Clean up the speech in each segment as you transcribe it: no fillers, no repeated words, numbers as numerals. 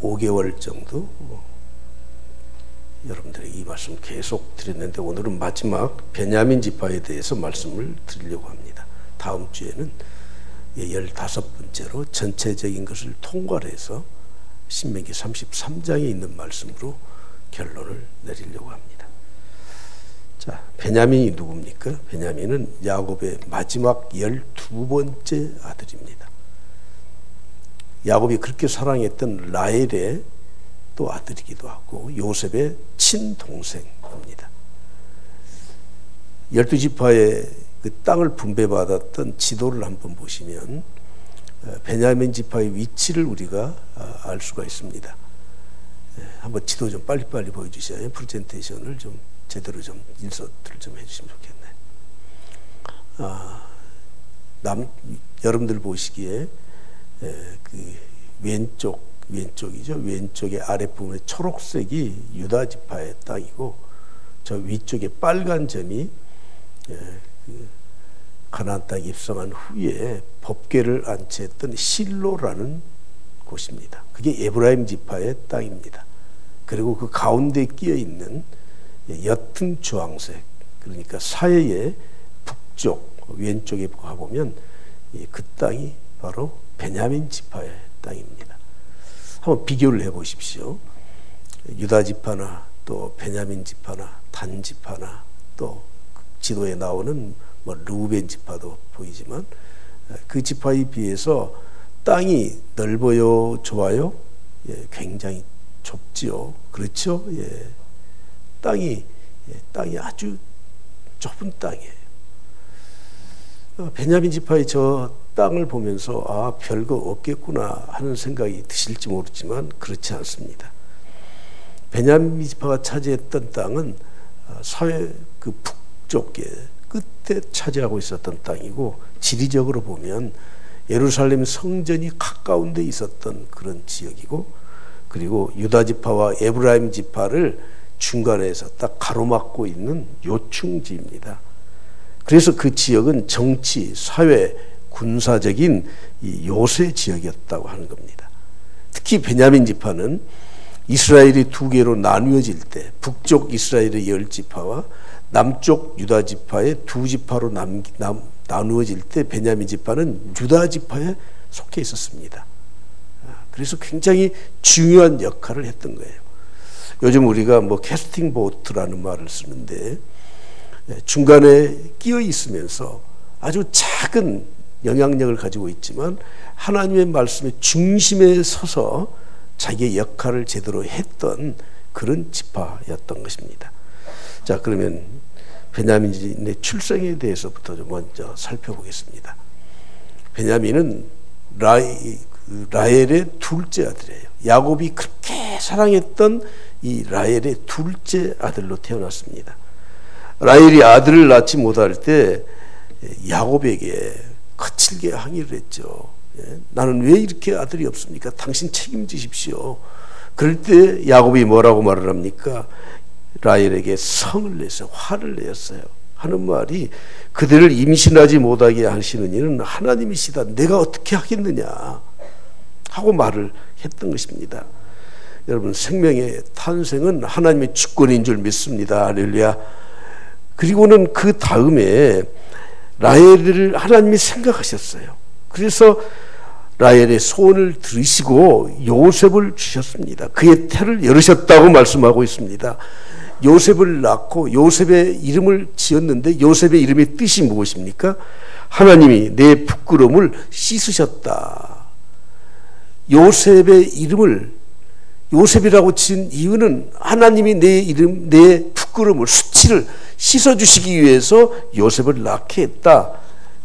5개월 정도 여러분들에게 이 말씀 계속 드렸는데 오늘은 마지막 베냐민 지파에 대해서 말씀을 드리려고 합니다. 다음 주에는 15번째로 전체적인 것을 통괄해서 신명기 33장에 있는 말씀으로 결론을 내리려고 합니다. 자, 베냐민이 누굽니까? 베냐민은 야곱의 마지막 12번째 아들입니다. 야곱이 그렇게 사랑했던 라헬의 또 아들이기도 하고 요셉의 친동생입니다. 12지파의 그 땅을 분배받았던 지도를 한번 보시면 베냐민 지파의 위치를 우리가 알 수가 있습니다. 한번 지도 좀 빨리빨리 보여주셔야 프레젠테이션을 좀 제대로 좀 인서트를 좀 해주시면 좋겠네. 여러분들 보시기에 그 왼쪽이죠. 왼쪽의 아랫부분의 초록색이 유다 지파의 땅이고 저 위쪽에 빨간 점이 가나안 땅에 입성한 후에 법궤를 안치했던 실로라는 곳입니다. 그게 에브라임 지파의 땅입니다. 그리고 그 가운데 끼어 있는 옅은 주황색, 그러니까 사해의 북쪽 왼쪽에 가보면 그 땅이 바로 베냐민 지파의 땅입니다. 한번 비교를 해보십시오. 유다 지파나 또 베냐민 지파나 단 지파나 또 지도에 나오는 뭐 루벤 지파도 보이지만 그 지파에 비해서 땅이 넓어요, 좁아요? 굉장히 좁지요. 그렇죠? 땅이 아주 좁은 땅이에요. 베냐민 지파의 저 땅을 보면서 별거 없겠구나 하는 생각이 드실지 모르지만 그렇지 않습니다. 베냐민 지파가 차지했던 땅은 사회 그 북쪽에 끝에 차지하고 있었던 땅이고 지리적으로 보면 예루살렘 성전이 가까운 데 있었던 그런 지역이고 그리고 유다 지파와 에브라임 지파를 중간에서 딱 가로막고 있는 요충지입니다. 그래서 그 지역은 정치, 사회, 군사적인 이 요새 지역이었다고 하는 겁니다. 특히 베냐민 지파는 이스라엘이 두 개로 나누어질 때 북쪽 이스라엘의 10지파와 남쪽 유다 지파의 두 지파로 나누어질 때 베냐민 지파는 유다 지파에 속해 있었습니다. 그래서 굉장히 중요한 역할을 했던 거예요. 요즘 우리가 뭐 캐스팅 보트라는 말을 쓰는데 중간에 끼어 있으면서 아주 작은 영향력을 가지고 있지만 하나님의 말씀의 중심에 서서 자기의 역할을 제대로 했던 그런 지파였던 것입니다. 자, 그러면 베냐민의 출생에 대해서부터 좀 먼저 살펴보겠습니다. 베냐민은 라헬의 둘째 아들이에요. 야곱이 그렇게 사랑했던 이 라헬의 둘째 아들로 태어났습니다. 라헬이 아들을 낳지 못할 때 야곱에게 거칠게 항의를 했죠. 나는 왜 이렇게 아들이 없습니까? 당신 책임지십시오. 그럴 때 야곱이 뭐라고 말을 합니까? 라헬에게 성을 내서 화를 내었어요. 하는 말이 그들을 임신하지 못하게 하시는 이는 하나님이시다. 내가 어떻게 하겠느냐 하고 말을 했던 것입니다. 여러분, 생명의 탄생은 하나님의 주권인 줄 믿습니다. 할렐루야. 그리고는 그 다음에 라헬을 하나님이 생각하셨어요. 그래서 라헬의 소원을 들으시고 요셉을 주셨습니다. 그의 태를 열으셨다고 말씀하고 있습니다. 요셉을 낳고 요셉의 이름을 지었는데 요셉의 이름의 뜻이 무엇입니까? 하나님이 내 부끄러움을 씻으셨다. 요셉의 이름을 요셉이라고 지은 이유는 하나님이 내 부끄러움을, 수치를 씻어주시기 위해서 요셉을 낳게 했다.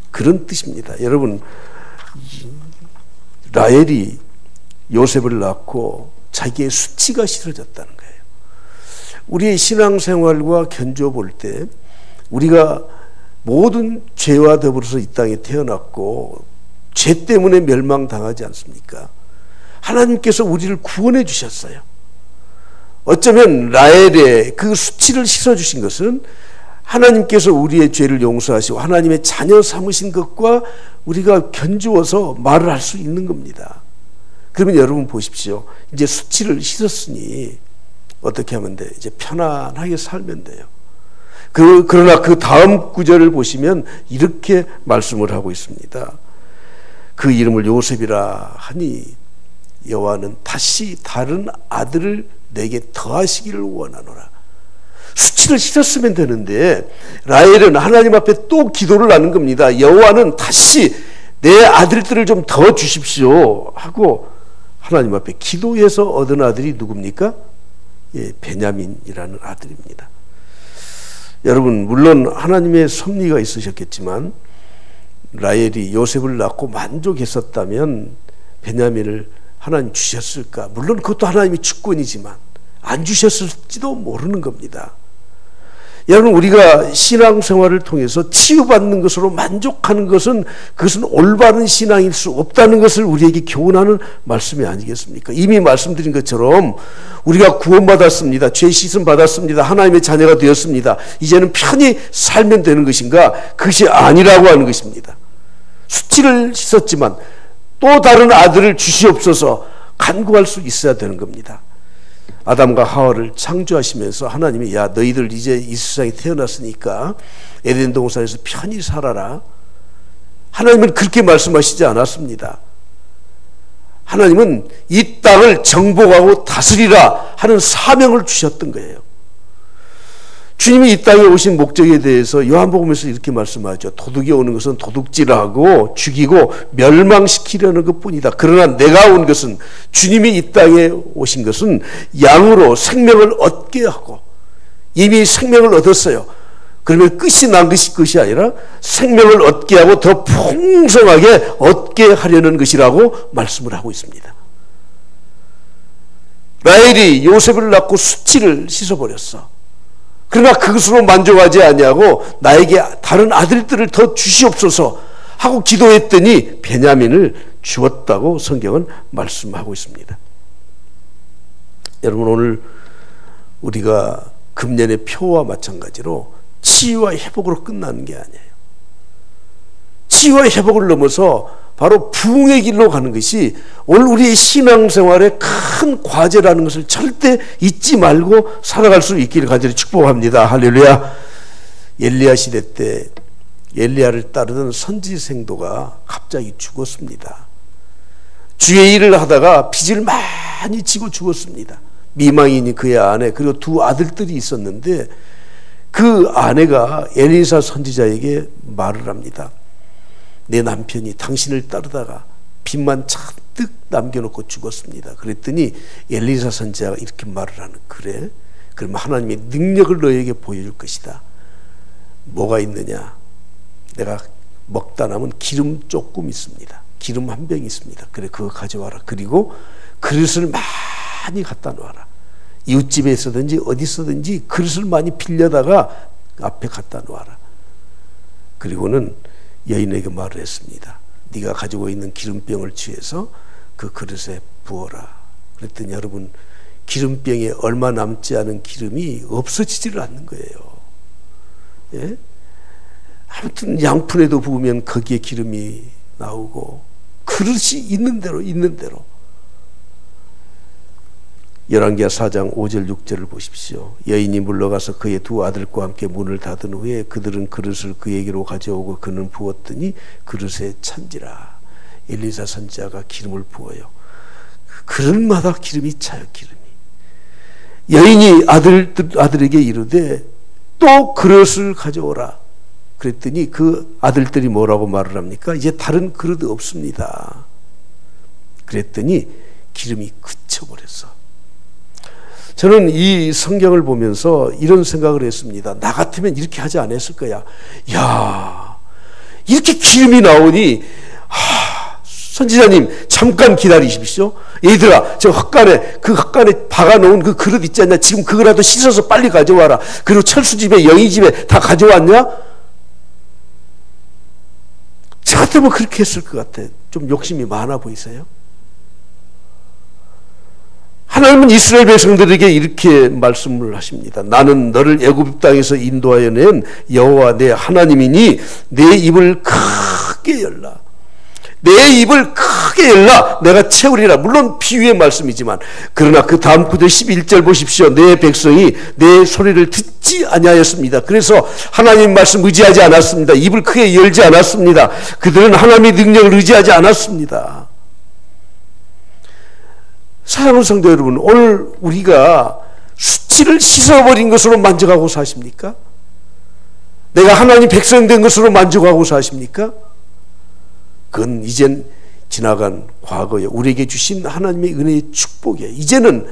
그런 뜻입니다. 여러분, 라헬이 요셉을 낳고 자기의 수치가 씻어졌다는 거예요. 우리의 신앙생활과 견주어 볼 때 우리가 모든 죄와 더불어서 이 땅에 태어났고 죄 때문에 멸망당하지 않습니까? 하나님께서 우리를 구원해 주셨어요. 어쩌면 라헬의 그 수치를 씻어주신 것은 하나님께서 우리의 죄를 용서하시고 하나님의 자녀 삼으신 것과 우리가 견주어서 말을 할 수 있는 겁니다. 그러면 여러분 보십시오. 이제 수치를 씻었으니 어떻게 하면 돼? 이제 편안하게 살면 돼요. 그러나 그 다음 구절을 보시면 이렇게 말씀을 하고 있습니다. 그 이름을 요셉이라 하니 여호와는 다시 다른 아들을 내게 더하시기를 원하노라. 수치를 씻었으면 되는데 라헬은 하나님 앞에 또 기도를 하는 겁니다. 여호와는 다시 내 아들들을 좀 더 주십시오 하고 하나님 앞에 기도해서 얻은 아들이 누굽니까? 예, 베냐민이라는 아들입니다. 여러분, 물론 하나님의 섭리가 있으셨겠지만 라헬이 요셉을 낳고 만족했었다면 베냐민을 하나님 주셨을까? 물론 그것도 하나님의 주권이지만 안 주셨을지도 모르는 겁니다. 여러분, 우리가 신앙생활을 통해서 치유받는 것으로 만족하는 것은 그것은 올바른 신앙일 수 없다는 것을 우리에게 교훈하는 말씀이 아니겠습니까? 이미 말씀드린 것처럼 우리가 구원받았습니다. 죄 씻음 받았습니다. 하나님의 자녀가 되었습니다. 이제는 편히 살면 되는 것인가? 그것이 아니라고 하는 것입니다. 수치를 씻었지만 또 다른 아들을 주시옵소서 간구할 수 있어야 되는 겁니다. 아담과 하와를 창조하시면서 하나님이 야 너희들 이제 이 세상에 태어났으니까 에덴 동산에서 편히 살아라. 하나님은 그렇게 말씀하시지 않았습니다. 하나님은 이 땅을 정복하고 다스리라 하는 사명을 주셨던 거예요. 주님이 이 땅에 오신 목적에 대해서 요한복음에서 이렇게 말씀하죠. 도둑이 오는 것은 도둑질하고 죽이고 멸망시키려는 것뿐이다. 그러나 내가 온 것은, 주님이 이 땅에 오신 것은 양으로 생명을 얻게 하고, 이미 생명을 얻었어요. 그러면 끝이 난 것이 아니라 생명을 얻게 하고 더 풍성하게 얻게 하려는 것이라고 말씀을 하고 있습니다. 라헬이 요셉을 낳고 수치를 씻어버렸어. 그러나 그것으로 만족하지 아니하고 나에게 다른 아들들을 더 주시옵소서 하고 기도했더니 베냐민을 주었다고 성경은 말씀하고 있습니다. 여러분, 오늘 우리가 금년의 표와 마찬가지로 치유와 회복으로 끝나는 게 아니에요. 치유와 회복을 넘어서 바로 부흥의 길로 가는 것이 오늘 우리의 신앙생활의 큰 과제라는 것을 절대 잊지 말고 살아갈 수 있기를 간절히 축복합니다. 할렐루야. 엘리야 시대 때 엘리야를 따르던 선지 생도가 갑자기 죽었습니다. 주의 일을 하다가 빚을 많이 지고 죽었습니다. 미망인이 그의 아내 그리고 두 아들들이 있었는데 그 아내가 엘리사 선지자에게 말을 합니다. 내 남편이 당신을 따르다가 빚만 잔뜩 남겨놓고 죽었습니다. 그랬더니 엘리사 선지자가 이렇게 말을 하는, 그래? 그러면 하나님의 능력을 너에게 보여줄 것이다. 뭐가 있느냐? 내가 먹다 남은 기름 조금 있습니다. 기름 한 병 있습니다. 그래, 그거 가져와라. 그리고 그릇을 많이 갖다 놓아라. 이웃집에 있어든지 어디서든지 그릇을 많이 빌려다가 앞에 갖다 놓아라. 그리고는 여인에게 말을 했습니다. 네가 가지고 있는 기름병을 취해서 그 그릇에 부어라. 그랬더니 여러분, 기름병에 얼마 남지 않은 기름이 없어지지를 않는 거예요. 예? 아무튼 양푼에도 부으면 거기에 기름이 나오고 그릇이 있는 대로 열왕기하 4장 5절 6절을 보십시오. 여인이 물러가서 그의 두 아들과 함께 문을 닫은 후에 그들은 그릇을 그에게로 가져오고 그는 부었더니 그릇에 찬지라. 엘리사 선지자가 기름을 부어요. 그릇마다 기름이 차요. 기름이. 여인이 아들에게 이르되 또 그릇을 가져오라. 그랬더니 그 아들들이 뭐라고 말을 합니까? 이제 다른 그릇 없습니다. 그랬더니 기름이 그쳐버렸어. 저는 이 성경을 보면서 이런 생각을 했습니다. 나 같으면 이렇게 하지 않았을 거야. 야, 이렇게 기름이 나오니, 선지자님 잠깐 기다리십시오. 얘들아, 저 헛간에 박아놓은 그 그릇 있지 않냐? 지금 그거라도 씻어서 빨리 가져와라. 그리고 철수집에 영희집에 다 가져왔냐? 저 같으면 그렇게 했을 것 같아. 좀 욕심이 많아 보이세요? 하나님은 이스라엘 백성들에게 이렇게 말씀을 하십니다. 나는 너를 애굽 땅에서 인도하여 낸 여호와 내 하나님이니 내 입을 크게 열라. 내 입을 크게 크게 열라 내가 채우리라. 물론 비유의 말씀이지만, 그러나 그 다음 구절 11절 보십시오. 내 백성이 내 소리를 듣지 아니하였습니다. 그래서 하나님 말씀 의지하지 않았습니다. 입을 크게 열지 않았습니다. 그들은 하나님의 능력을 의지하지 않았습니다. 사랑하는 성도 여러분, 오늘 우리가 수치를 씻어버린 것으로 만족하고 사십니까? 내가 하나님 백성 된 것으로 만족하고 사십니까? 그건 이젠 지나간 과거에 우리에게 주신 하나님의 은혜의 축복이에요. 이제는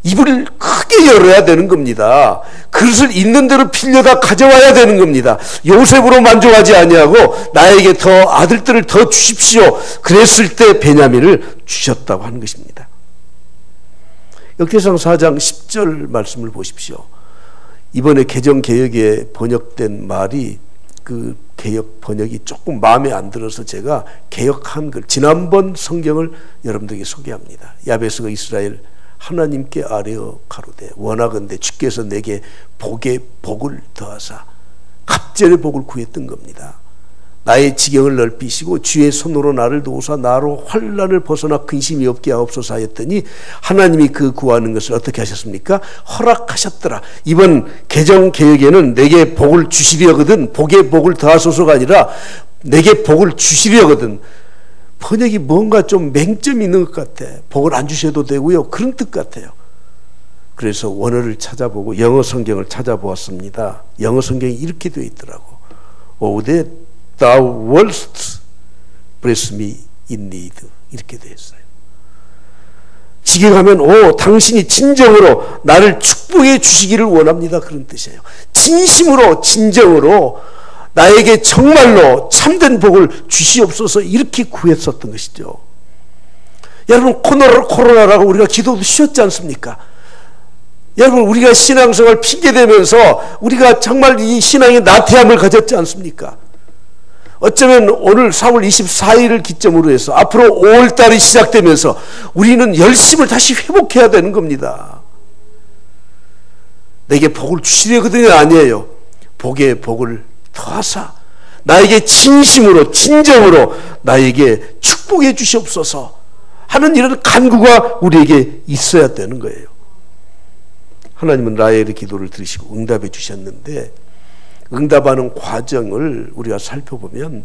입을 크게 열어야 되는 겁니다. 그릇을 있는 대로 빌려다 가져와야 되는 겁니다. 요셉으로 만족하지 아니하고 나에게 더 아들들을 더 주십시오. 그랬을 때 베냐민을 주셨다고 하는 것입니다. 역대상 4장 10절 말씀을 보십시오. 이번에 개정개혁에 번역된 말이, 그 개혁 번역이 조금 마음에 안 들어서 제가 개혁한 걸, 지난번 성경을 여러분들에게 소개합니다. 야베스가 이스라엘 하나님께 아뢰어 가로되 원하건대 주께서 내게 복의 복을 더하사 갑절의 복을 구했던 겁니다. 나의 지경을 넓히시고 주의 손으로 나를 도우사 나로 환난을 벗어나 근심이 없게 하옵소서 하였더니 하나님이 그 구하는 것을 어떻게 하셨습니까? 허락하셨더라. 이번 개정개혁에는 내게 복을 주시려거든, 복의 복을 더하소서가 아니라 내게 복을 주시려거든. 번역이 뭔가 좀 맹점이 있는 것 같아. 복을 안 주셔도 되고요, 그런 뜻 같아요. 그래서 원어를 찾아보고 영어 성경을 찾아보았습니다. 영어 성경이 이렇게 되어 있더라고. Oh, that thou wouldst bless me in need. 이렇게 되어 있어요. 직역하면 오, 당신이 진정으로 나를 축복해 주시기를 원합니다, 그런 뜻이에요. 진심으로, 진정으로 나에게 정말로 참된 복을 주시옵소서, 이렇게 구했었던 것이죠. 여러분, 코로나라고 우리가 기도도 쉬었지 않습니까? 여러분, 우리가 신앙생활 핑계대면서 우리가 정말 이 신앙의 나태함을 가졌지 않습니까? 어쩌면 오늘 4월 24일을 기점으로 해서 앞으로 5월달이 시작되면서 우리는 열심을 다시 회복해야 되는 겁니다. 내게 복을 주시려거든요, 아니에요. 복의 복을 더하사 나에게 진심으로, 진정으로 나에게 축복해 주시옵소서 하는 이런 간구가 우리에게 있어야 되는 거예요. 하나님은 라헬의 기도를 들으시고 응답해 주셨는데, 응답하는 과정을 우리가 살펴보면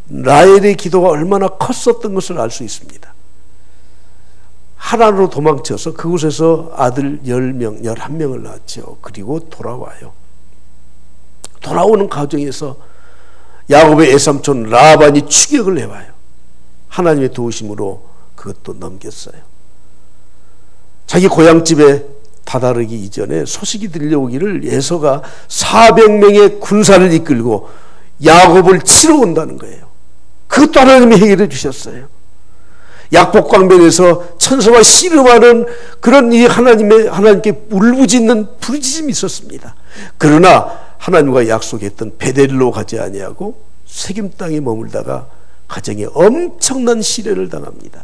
라헬의 기도가 얼마나 컸었던 것을 알 수 있습니다. 하란으로 도망쳐서 그곳에서 아들 10명, 11명을 낳았죠. 그리고 돌아와요. 돌아오는 과정에서 야곱의 애삼촌 라반이 추격을 해와요. 하나님의 도우심으로 그것도 넘겼어요. 자기 고향집에 다다르기 이전에 소식이 들려오기를 에서가 400명의 군사를 이끌고 야곱을 치러 온다는 거예요. 그것도 하나님이 해결해 주셨어요. 약복강변에서 천사와 씨름하는 그런 이 하나님께 울부짖는 부르짖음이 있었습니다. 그러나 하나님과 약속했던 베델로 가지 아니하고 세겜 땅에 머물다가 가정에 엄청난 시련을 당합니다.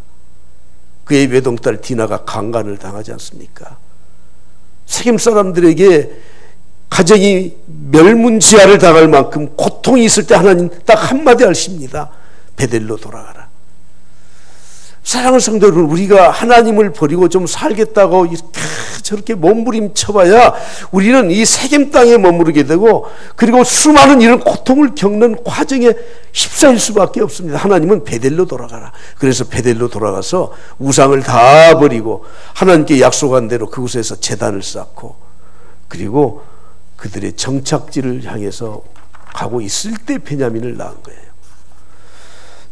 그의 외동딸 디나가 강간을 당하지 않습니까? 세겜 사람들에게 가정이 멸문지화를 당할 만큼 고통이 있을 때 하나님 딱 한마디 하십니다. 베델로 돌아가라. 사랑하는 성도 여러분, 우리가 하나님을 버리고 좀 살겠다고 이렇게 저렇게 몸부림쳐봐야 우리는 이 세겜 땅에 머무르게 되고, 그리고 수많은 이런 고통을 겪는 과정에 휩싸일 수밖에 없습니다. 하나님은 베델로 돌아가라. 그래서 베델로 돌아가서 우상을 다 버리고 하나님께 약속한 대로 그곳에서 제단을 쌓고, 그리고 그들의 정착지를 향해서 가고 있을 때 베냐민을 낳은 거예요.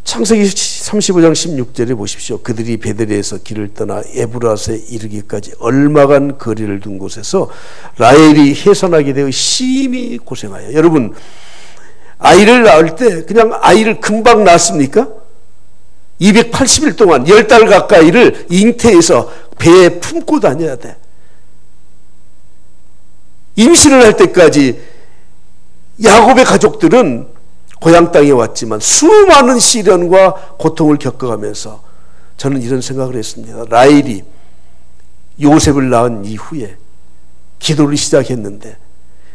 창세기 35장 16절에 보십시오. 그들이 베들레에서 길을 떠나 에브라스에 이르기까지 얼마간 거리를 둔 곳에서 라헬이 해산하게 되어 심히 고생하여. 여러분, 아이를 낳을 때 그냥 아이를 금방 낳습니까? 280일 동안 10달 가까이를 잉태해서 배에 품고 다녀야 돼. 임신을 할 때까지 야곱의 가족들은 고향 땅에 왔지만 수많은 시련과 고통을 겪어가면서 저는 이런 생각을 했습니다. 라헬이 요셉을 낳은 이후에 기도를 시작했는데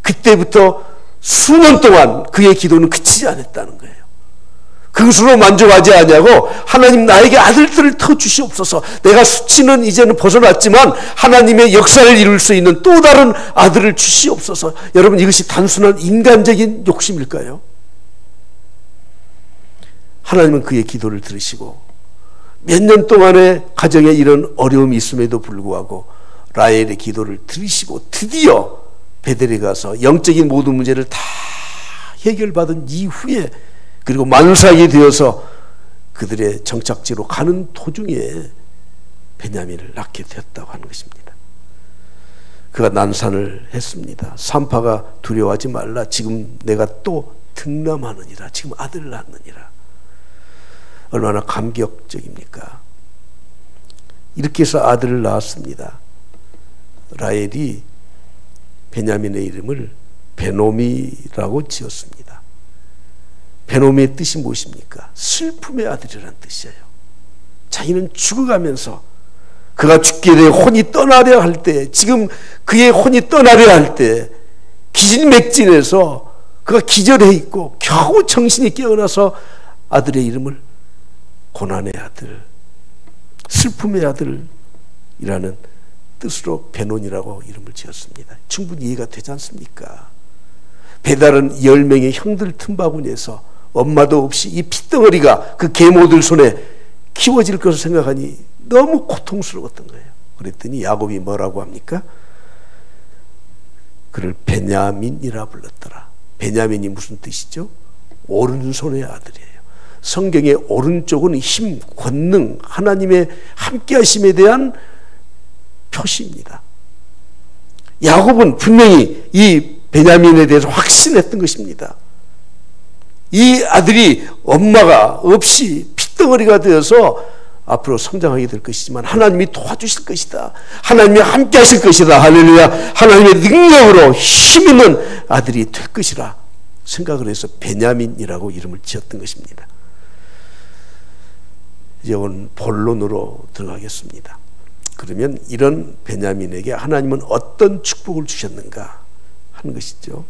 그때부터 수년 동안 그의 기도는 그치지 않았다는 거예요. 그것으로 만족하지 아니하고 하나님 나에게 아들들을 더 주시옵소서. 내가 수치는 이제는 벗어났지만 하나님의 역사를 이룰 수 있는 또 다른 아들을 주시옵소서. 여러분, 이것이 단순한 인간적인 욕심일까요? 하나님은 그의 기도를 들으시고 몇 년 동안의 가정에 이런 어려움이 있음에도 불구하고 라헬의 기도를 들으시고 드디어 베델에 가서 영적인 모든 문제를 다 해결받은 이후에, 그리고 만삭이 되어서 그들의 정착지로 가는 도중에 베냐민을 낳게 되었다고 하는 것입니다. 그가 난산을 했습니다. 산파가 두려워하지 말라. 지금 내가 또 등남하느니라. 지금 아들을 낳느니라. 얼마나 감격적입니까? 이렇게 해서 아들을 낳았습니다. 라헬이 베냐민의 이름을 베노미라고 지었습니다. 베노미의 뜻이 무엇입니까? 슬픔의 아들이라는 뜻이에요. 자기는 죽어가면서 그가 죽게 돼 혼이 떠나려 할 때, 지금 그의 혼이 떠나려 할 때 기진맥진해서 그가 기절해 있고 겨우 정신이 깨어나서 아들의 이름을 고난의 아들, 슬픔의 아들이라는 뜻으로 베논이라고 이름을 지었습니다. 충분히 이해가 되지 않습니까? 배달은 10명의 형들 틈바구니에서 엄마도 없이 이 핏덩어리가 그 계모들 손에 키워질 것을 생각하니 너무 고통스러웠던 거예요. 그랬더니 야곱이 뭐라고 합니까? 그를 베냐민이라 불렀더라. 베냐민이 무슨 뜻이죠? 오른손의 아들이에요. 성경의 오른쪽은 힘, 권능, 하나님의 함께하심에 대한 표시입니다. 야곱은 분명히 이 베냐민에 대해서 확신했던 것입니다. 이 아들이 엄마가 없이 핏덩어리가 되어서 앞으로 성장하게 될 것이지만 하나님이 도와주실 것이다. 하나님이 함께 하실 것이다. 할렐루야. 하나님의 능력으로 힘있는 아들이 될 것이라 생각을 해서 베냐민이라고 이름을 지었던 것입니다. 이제 오늘 본론으로 들어가겠습니다. 그러면 이런 베냐민에게 하나님은 어떤 축복을 주셨는가 하는 것이죠.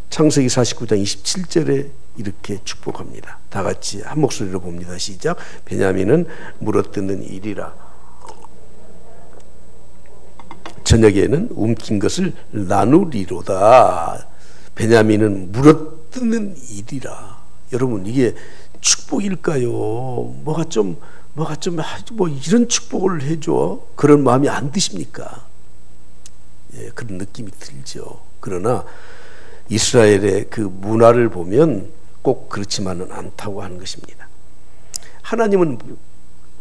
창세기 49장 27절에 이렇게 축복합니다. 다 같이 한 목소리로 봅니다. 시작. 베냐민은 물어뜯는 일이라. 저녁에는 움킨 것을 나누리로다. 베냐민은 물어뜯는 일이라. 여러분, 이게 축복일까요? 뭐가 좀 이런 축복을 해줘, 그런 마음이 안 드십니까? 예, 그런 느낌이 들죠. 그러나 이스라엘의 그 문화를 보면 꼭 그렇지만은 않다고 하는 것입니다. 하나님은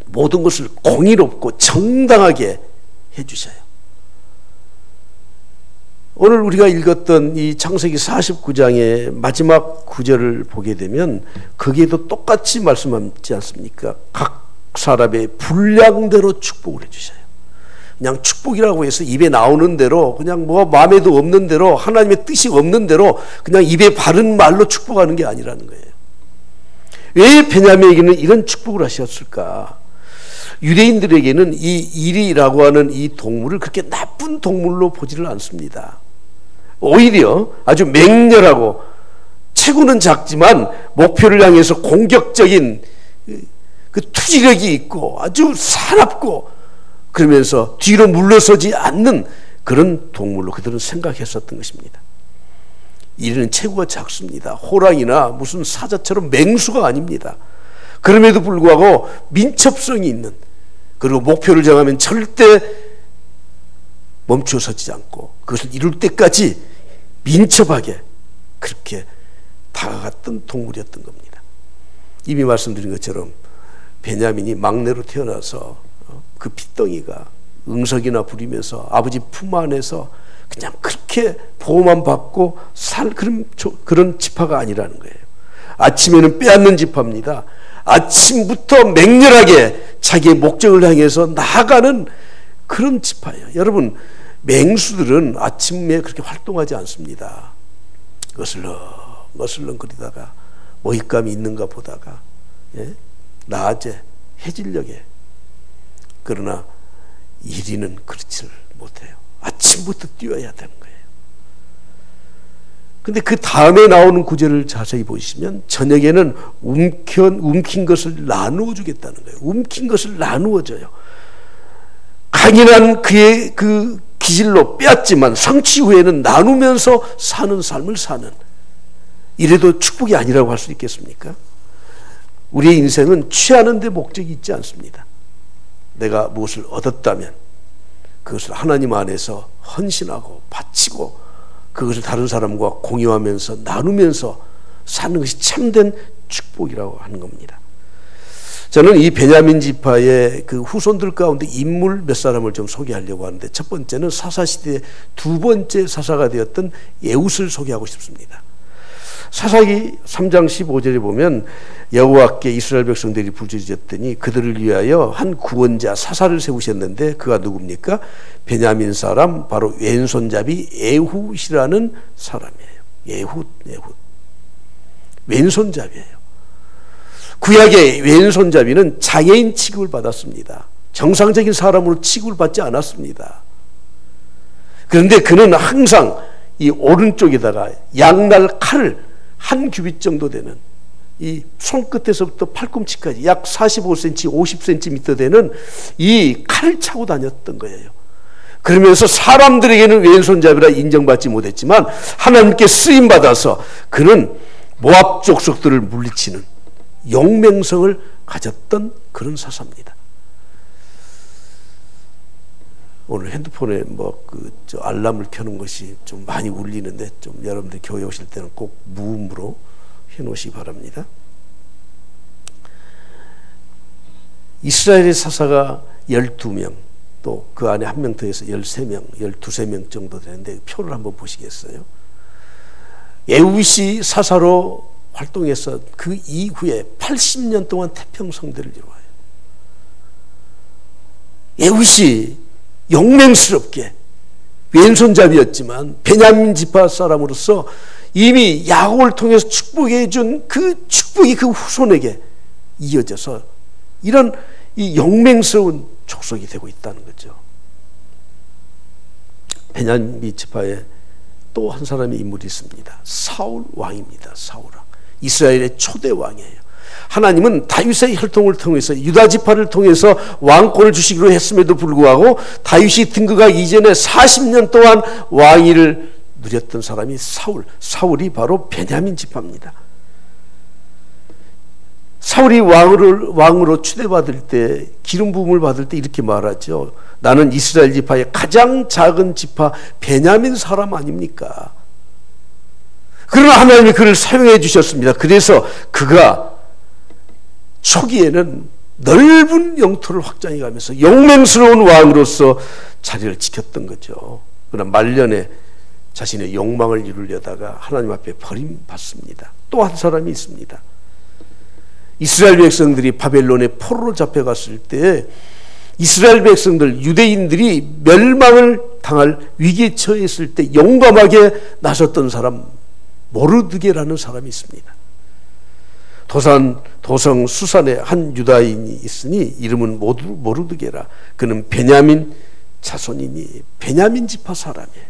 모든 것을 공의롭고 정당하게 해주셔요. 오늘 우리가 읽었던 이 창세기 49장의 마지막 구절을 보게 되면 거기에도 똑같이 말씀하지 않습니까? 각 사람의 분량대로 축복을 해주셔요. 그냥 축복이라고 해서 입에 나오는 대로, 그냥 뭐 마음에도 없는 대로, 하나님의 뜻이 없는 대로 그냥 입에 바른 말로 축복하는 게 아니라는 거예요. 왜 베냐민에게는 이런 축복을 하셨을까? 유대인들에게는 이 일이라고 하는 이 동물을 그렇게 나쁜 동물로 보지를 않습니다. 오히려 아주 맹렬하고 체구는 작지만 목표를 향해서 공격적인 그 투지력이 있고 아주 사납고 그러면서 뒤로 물러서지 않는 그런 동물로 그들은 생각했었던 것입니다. 이는 체구가 작습니다. 호랑이나 무슨 사자처럼 맹수가 아닙니다. 그럼에도 불구하고 민첩성이 있는, 그리고 목표를 정하면 절대 멈춰서지 않고 그것을 이룰 때까지 민첩하게 그렇게 다가갔던 동물이었던 겁니다. 이미 말씀드린 것처럼 베냐민이 막내로 태어나서 그 핏덩이가 응석이나 부리면서 아버지 품 안에서 그냥 그렇게 보호만 받고 살 그런 지파가 아니라는 거예요. 아침에는 빼앗는 지파입니다. 아침부터 맹렬하게 자기의 목적을 향해서 나아가는 그런 지파예요. 여러분, 맹수들은 아침에 그렇게 활동하지 않습니다. 거슬렁거리다가 먹잇감이 있는가 보다가, 예? 낮에 해질녘에. 그러나 이리는 그렇지를 못해요. 아침부터 뛰어야 되는 거예요. 근데 그 다음에 나오는 구절을 자세히 보시면 저녁에는 움킨 것을 나누어 주겠다는 거예요. 움킨 것을 나누어 줘요. 강인한 그의 그 기질로 빼앗지만 성취 후에는 나누면서 사는 삶을 사는, 이래도 축복이 아니라고 할 수 있겠습니까? 우리의 인생은 취하는 데 목적이 있지 않습니다. 내가 무엇을 얻었다면 그것을 하나님 안에서 헌신하고 바치고 그것을 다른 사람과 공유하면서 나누면서 사는 것이 참된 축복이라고 하는 겁니다. 저는 이 베냐민 지파의 그 후손들 가운데 인물 몇 사람을 좀 소개하려고 하는데, 첫 번째는 사사시대의 두 번째 사사가 되었던 에훗을 소개하고 싶습니다. 사사기 3장 15절에 보면 여호와께 이스라엘 백성들이 부르짖었더니 그들을 위하여 한 구원자 사사를 세우셨는데 그가 누굽니까? 베냐민 사람 바로 왼손잡이 에훗이라는 사람이에요. 에훗. 왼손잡이에요. 구약의 왼손잡이는 장애인 취급을 받았습니다. 정상적인 사람으로 취급을 받지 않았습니다. 그런데 그는 항상 이 오른쪽에다가 양날 칼을 한 규빗 정도 되는, 이 손끝에서부터 팔꿈치까지 약 45cm, 50cm 되는 이 칼을 차고 다녔던 거예요. 그러면서 사람들에게는 왼손잡이라 인정받지 못했지만 하나님께 쓰임받아서 그는 모압 족속들을 물리치는 용맹성을 가졌던 그런 사사입니다. 오늘 핸드폰에 알람을 켜는 것이 좀 많이 울리는데 좀 여러분들 교회 오실 때는 꼭 무음으로 해놓으시기 바랍니다. 이스라엘의 사사가 12명, 또 그 안에 한 명 더해서 13명, 12명 정도 되는데 표를 한번 보시겠어요? 에훗이 사사로 활동해서 그 이후에 80년 동안 태평성대를 이루어요. 에훗이 용맹스럽게 왼손잡이였지만 베냐민 지파 사람으로서 이미 야곱을 통해서 축복해 준 그 축복이 그 후손에게 이어져서 이런 이 용맹스러운 족속이 되고 있다는 거죠. 베냐민 지파에 또 한 사람의 인물이 있습니다. 사울 왕입니다. 사울 왕. 이스라엘의 초대 왕이에요. 하나님은 다윗의 혈통을 통해서 유다 지파를 통해서 왕권을 주시기로 했음에도 불구하고 다윗이 등극하기 이전에 40년 동안 왕위를 누렸던 사람이 사울이 바로 베냐민 지파입니다. 사울이 왕으로 추대받을 때, 기름 부음을 받을 때 이렇게 말하죠. 나는 이스라엘 지파의 가장 작은 지파 베냐민 사람 아닙니까? 그러나 하나님이 그를 사용해 주셨습니다. 그래서 그가 초기에는 넓은 영토를 확장해 가면서 용맹스러운 왕으로서 자리를 지켰던 거죠. 그러나 말년에 자신의 욕망을 이루려다가 하나님 앞에 버림받습니다. 또 한 사람이 있습니다. 이스라엘 백성들이 바벨론의 포로로 잡혀갔을 때 이스라엘 백성들, 유대인들이 멸망을 당할 위기에 처했을 때 용감하게 나섰던 사람, 모르드게라는 사람이 있습니다. 도성 수산에 한 유다인이 있으니 이름은 모르드게라. 그는 베냐민 자손이니 베냐민 지파 사람이에요.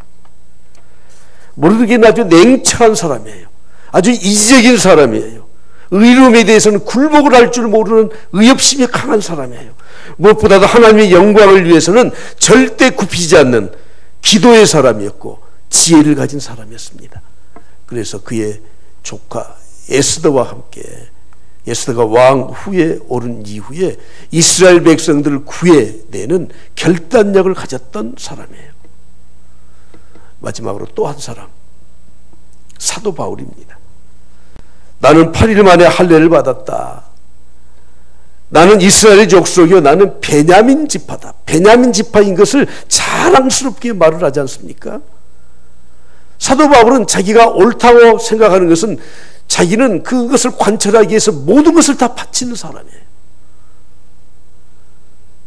모르드게는 아주 냉철한 사람이에요. 아주 이지적인 사람이에요. 의로움에 대해서는 굴복을 할 줄 모르는 의협심이 강한 사람이에요. 무엇보다도 하나님의 영광을 위해서는 절대 굽히지 않는 기도의 사람이었고 지혜를 가진 사람이었습니다. 그래서 그의 조카 에스더와 함께, 에스더가 왕 후에 오른 이후에 이스라엘 백성들을 구해내는 결단력을 가졌던 사람이에요. 마지막으로 또 한 사람, 사도 바울입니다. 나는 8일 만에 할례를 받았다. 나는 이스라엘의 족속이요, 나는 베냐민 지파다. 베냐민 지파인 것을 자랑스럽게 말을 하지 않습니까? 사도 바울은 자기가 옳다고 생각하는 것은 자기는 그것을 관철하기 위해서 모든 것을 다 바치는 사람이에요.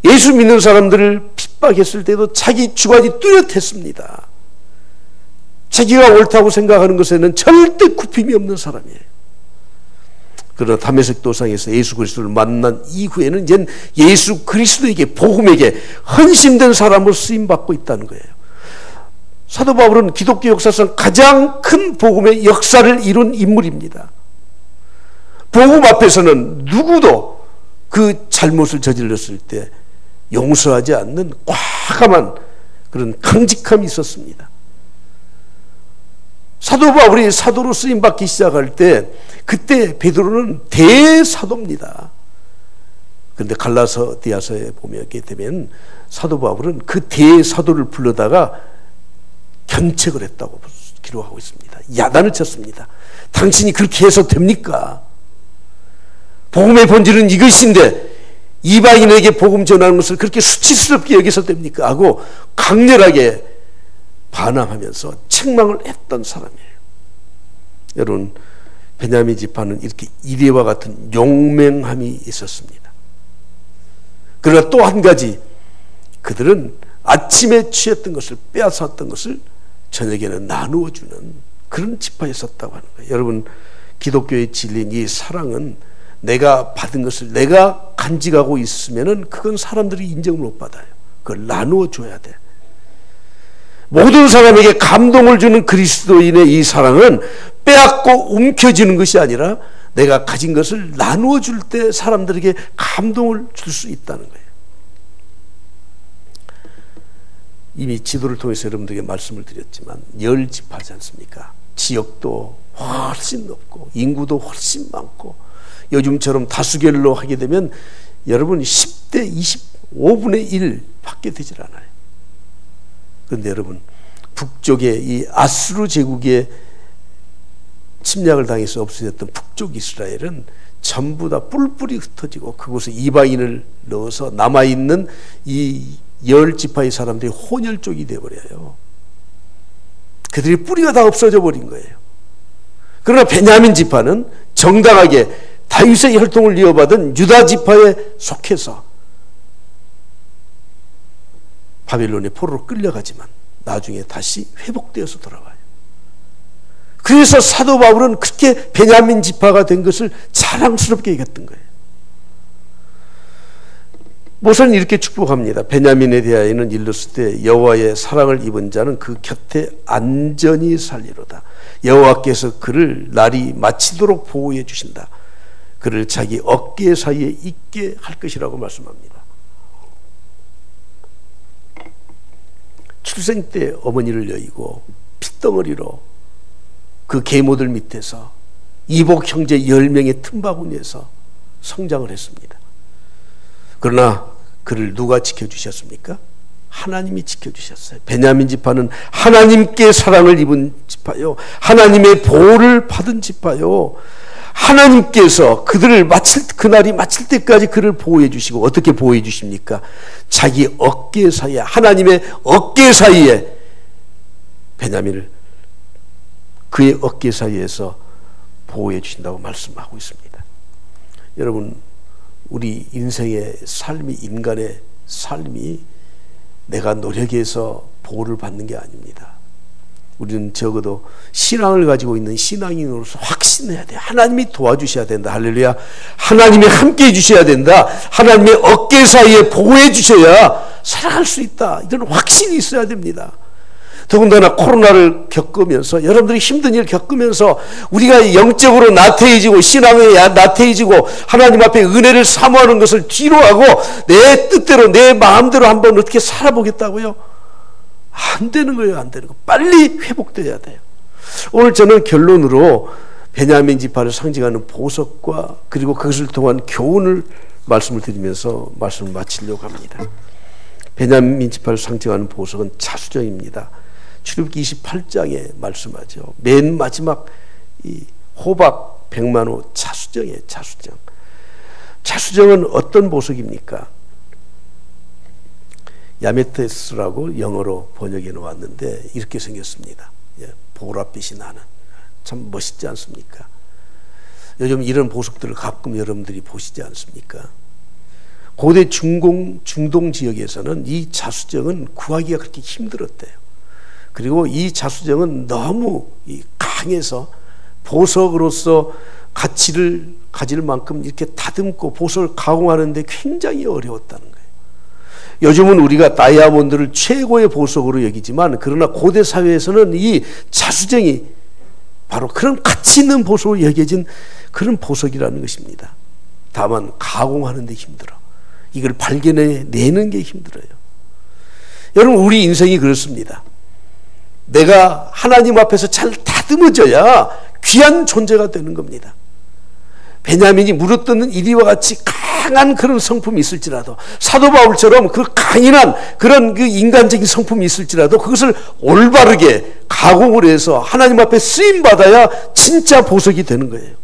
예수 믿는 사람들을 핍박했을 때도 자기 주관이 뚜렷했습니다. 자기가 옳다고 생각하는 것에는 절대 굽힘이 없는 사람이에요. 그러나 다메섹 도상에서 예수 그리스도를 만난 이후에는 이제 예수 그리스도에게, 복음에게 헌신된 사람으로 쓰임받고 있다는 거예요. 사도 바울은 기독교 역사상 가장 큰 복음의 역사를 이룬 인물입니다. 복음 앞에서는 누구도 그 잘못을 저질렀을 때 용서하지 않는 과감한 그런 강직함이 있었습니다. 사도 바울이 사도로 쓰임받기 시작할 때 그때 베드로는 대사도입니다. 그런데 갈라서 디아서에 보게 되면 사도 바울은 그 대사도를 불러다가 견책을 했다고 기록하고 있습니다. 야단을 쳤습니다. 당신이 그렇게 해서 됩니까? 복음의 본질은 이것인데 이방인에게 복음 전하는 것을 그렇게 수치스럽게 여기서 됩니까? 하고 강렬하게 반항하면서 책망을 했던 사람이에요. 여러분, 베냐민 지파는 이렇게 이리와 같은 용맹함이 있었습니다. 그러나 또 한 가지, 그들은 아침에 취했던 것을, 빼앗았던 것을 저녁에는 나누어 주는 그런 지파였었다고 하는 거예요. 여러분, 기독교의 진리인 이 사랑은 내가 받은 것을 내가 간직하고 있으면은 그건 사람들이 인정을 못 받아요. 그걸 나누어 줘야 돼. 모든 사람에게 감동을 주는 그리스도인의 이 사랑은 빼앗고 움켜쥐는 것이 아니라 내가 가진 것을 나누어 줄 때 사람들에게 감동을 줄 수 있다는 거예요. 이미 지도를 통해서 여러분들에게 말씀을 드렸지만 10지파지 않습니까? 지역도 훨씬 높고 인구도 훨씬 많고 요즘처럼 다수결로 하게 되면 여러분 10대 25분의 1 밖에 되질 않아요. 그런데 여러분, 북쪽의 이 아수르 제국의 침략을 당해서 없어졌던 북쪽 이스라엘은 전부 다 뿔뿔이 흩어지고 그곳에 이방인을 넣어서 남아있는 이 10지파의 사람들이 혼혈족이 되어버려요. 그들이 뿌리가 다 없어져 버린 거예요. 그러나 베냐민 지파는 정당하게 다윗의 혈통을 이어받은 유다 지파에 속해서 바벨론의 포로로 끌려가지만 나중에 다시 회복되어서 돌아와요. 그래서 사도 바울은 그렇게 베냐민 지파가 된 것을 자랑스럽게 얘기했던 거예요. 모세는 이렇게 축복합니다. 베냐민에 대하여는 일렀을 때 여호와의 사랑을 입은 자는 그 곁에 안전히 살리로다. 여호와께서 그를 날이 마치도록 보호해 주신다. 그를 자기 어깨 사이에 있게 할 것이라고 말씀합니다. 출생 때 어머니를 여의고 핏덩어리로 그 계모들 밑에서 이복 형제 10명의 틈바구니에서 성장을 했습니다. 그러나 그를 누가 지켜주셨습니까? 하나님이 지켜주셨어요. 베냐민 지파는 하나님께 사랑을 입은 지파요, 하나님의 보호를 받은 지파요. 하나님께서 그들을 그날이 마칠 때까지 그를 보호해 주시고, 어떻게 보호해 주십니까? 자기 어깨 사이에, 하나님의 어깨 사이에 베냐민을 그의 어깨 사이에서 보호해 주신다고 말씀하고 있습니다. 여러분, 우리 인생의 삶이, 인간의 삶이 내가 노력해서 보호를 받는 게 아닙니다. 우리는 적어도 신앙을 가지고 있는 신앙인으로서 확신해야 돼. 하나님이 도와주셔야 된다. 할렐루야. 하나님이 함께 해주셔야 된다. 하나님의 어깨 사이에 보호해 주셔야 살아갈 수 있다. 이런 확신이 있어야 됩니다. 더군다나 코로나를 겪으면서, 여러분들이 힘든 일 겪으면서 우리가 영적으로 나태해지고 신앙에 나태해지고 하나님 앞에 은혜를 사모하는 것을 뒤로 하고 내 뜻대로 내 마음대로 한번 어떻게 살아보겠다고요? 안 되는 거예요. 안 되는 거. 빨리 회복돼야 돼요. 오늘 저는 결론으로 베냐민 지파를 상징하는 보석과 그리고 그것을 통한 교훈을 말씀을 드리면서 말씀을 마치려고 합니다. 베냐민 지파를 상징하는 보석은 자수정입니다. 출애굽기 28장에 말씀하죠. 맨 마지막 이 호박 백만호 자수정이에요. 자수정. 자수정은 어떤 보석입니까? 야메테스라고 영어로 번역해 놓았는데 이렇게 생겼습니다. 보랏빛이 나는. 참 멋있지 않습니까? 요즘 이런 보석들을 가끔 여러분들이 보시지 않습니까? 고대 중동 지역에서는 이 자수정은 구하기가 그렇게 힘들었대요. 그리고 이 자수정은 너무 강해서 보석으로서 가치를 가질 만큼 이렇게 다듬고 보석을 가공하는데 굉장히 어려웠다는 거예요. 요즘은 우리가 다이아몬드를 최고의 보석으로 여기지만 그러나 고대 사회에서는 이 자수정이 바로 그런 가치 있는 보석으로 여겨진 그런 보석이라는 것입니다. 다만 가공하는 데 힘들어. 이걸 발견해내는 게 힘들어요. 여러분, 우리 인생이 그렇습니다. 내가 하나님 앞에서 잘 다듬어져야 귀한 존재가 되는 겁니다. 베냐민이 물어뜯는 이리와 같이 강한 그런 성품이 있을지라도, 사도 바울처럼 그 강인한 그런 그 인간적인 성품이 있을지라도 그것을 올바르게 가공을 해서 하나님 앞에 쓰임받아야 진짜 보석이 되는 거예요.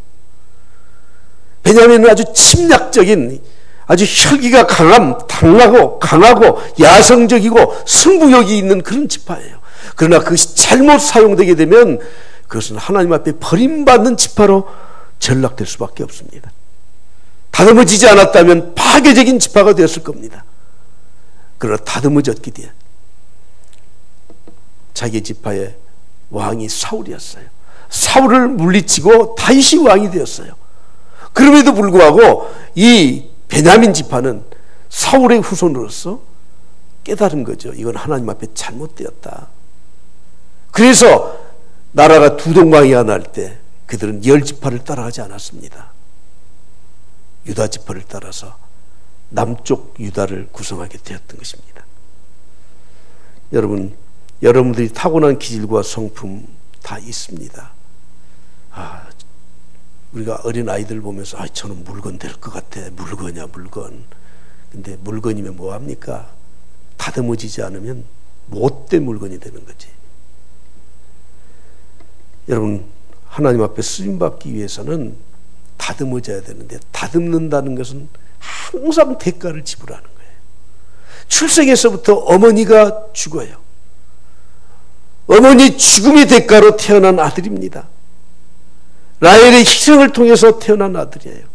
베냐민은 아주 침략적인, 아주 혈기가 강하고 야성적이고 승부욕이 있는 그런 지파예요. 그러나 그것이 잘못 사용되게 되면 그것은 하나님 앞에 버림받는 지파로 전락될 수밖에 없습니다. 다듬어지지 않았다면 파괴적인 지파가 되었을 겁니다. 그러나 다듬어졌기 때문에 자기 지파의 왕이 사울이었어요. 사울을 물리치고 다윗이 왕이 되었어요. 그럼에도 불구하고 이 베냐민 지파는 사울의 후손으로서 깨달은 거죠. 이건 하나님 앞에 잘못되었다. 그래서 나라가 두 동방이가 날 때 그들은 10지파를 따라가지 않았습니다. 유다 지파를 따라서 남쪽 유다를 구성하게 되었던 것입니다. 여러분들이 타고난 기질과 성품 다 있습니다. 우리가 어린 아이들 보면서 저는 물건 될 것 같아. 물건이야 물건. 근데 물건이면 뭐합니까? 다듬어지지 않으면 못된 물건이 되는 거지. 여러분, 하나님 앞에 쓰임받기 위해서는 다듬어져야 되는데, 다듬는다는 것은 항상 대가를 지불하는 거예요. 출생에서부터 어머니가 죽어요. 어머니 죽음의 대가로 태어난 아들입니다. 라헬의 희생을 통해서 태어난 아들이에요.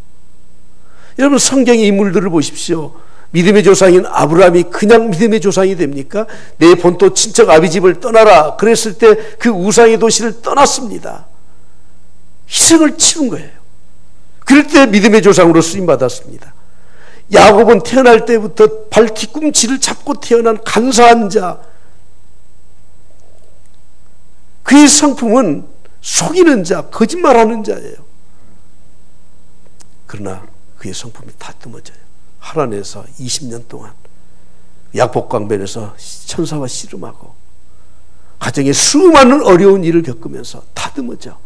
여러분, 성경의 인물들을 보십시오. 믿음의 조상인 아브라함이 그냥 믿음의 조상이 됩니까? 내 본토 친척 아비집을 떠나라 그랬을 때 그 우상의 도시를 떠났습니다. 희생을 치른 거예요. 그럴 때 믿음의 조상으로 쓰임받았습니다. 야곱은 태어날 때부터 발 뒤꿈치를 잡고 태어난 간사한 자. 그의 성품은 속이는 자, 거짓말하는 자예요. 그러나 그의 성품이 다듬어져요. 하란에서 20년 동안 약복강변에서 천사와 씨름하고 가정에 수많은 어려운 일을 겪으면서 다듬어져.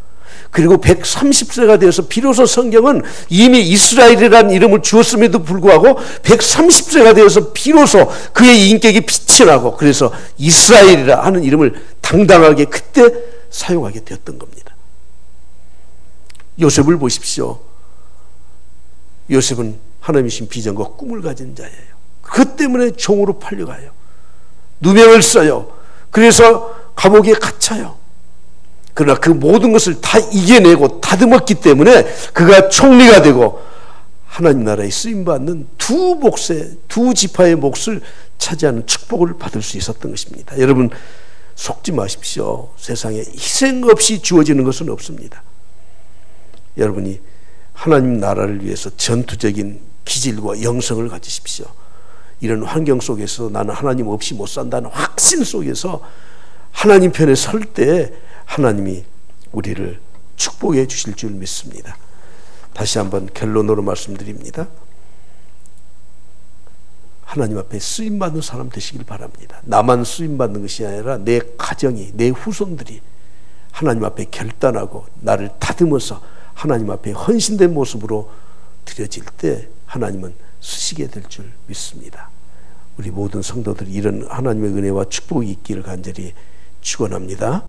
그리고 130세가 되어서 비로소 성경은 이미 이스라엘이라는 이름을 주었음에도 불구하고 130세가 되어서 비로소 그의 인격이 빛이 나고, 그래서 이스라엘이라 하는 이름을 당당하게 그때 사용하게 되었던 겁니다. 요셉을 보십시오. 요셉은 하나님이신 비전과 꿈을 가진 자예요. 그 때문에 종으로 팔려가요. 누명을 써요. 그래서 감옥에 갇혀요. 그러나 그 모든 것을 다 이겨내고 다듬었기 때문에 그가 총리가 되고 하나님 나라에 쓰임받는 두 지파의 몫을 차지하는 축복을 받을 수 있었던 것입니다. 여러분, 속지 마십시오. 세상에 희생 없이 주어지는 것은 없습니다. 여러분이 하나님 나라를 위해서 전투적인 기질과 영성을 가지십시오. 이런 환경 속에서 나는 하나님 없이 못 산다는 확신 속에서 하나님 편에 설 때 하나님이 우리를 축복해 주실 줄 믿습니다. 다시 한번 결론으로 말씀드립니다. 하나님 앞에 쓰임받는 사람 되시길 바랍니다. 나만 쓰임받는 것이 아니라 내 가정이, 내 후손들이 하나님 앞에 결단하고 나를 다듬어서 하나님 앞에 헌신된 모습으로 드려질 때 하나님은 쓰시게 될 줄 믿습니다. 우리 모든 성도들이 이런 하나님의 은혜와 축복이 있기를 간절히 축원합니다.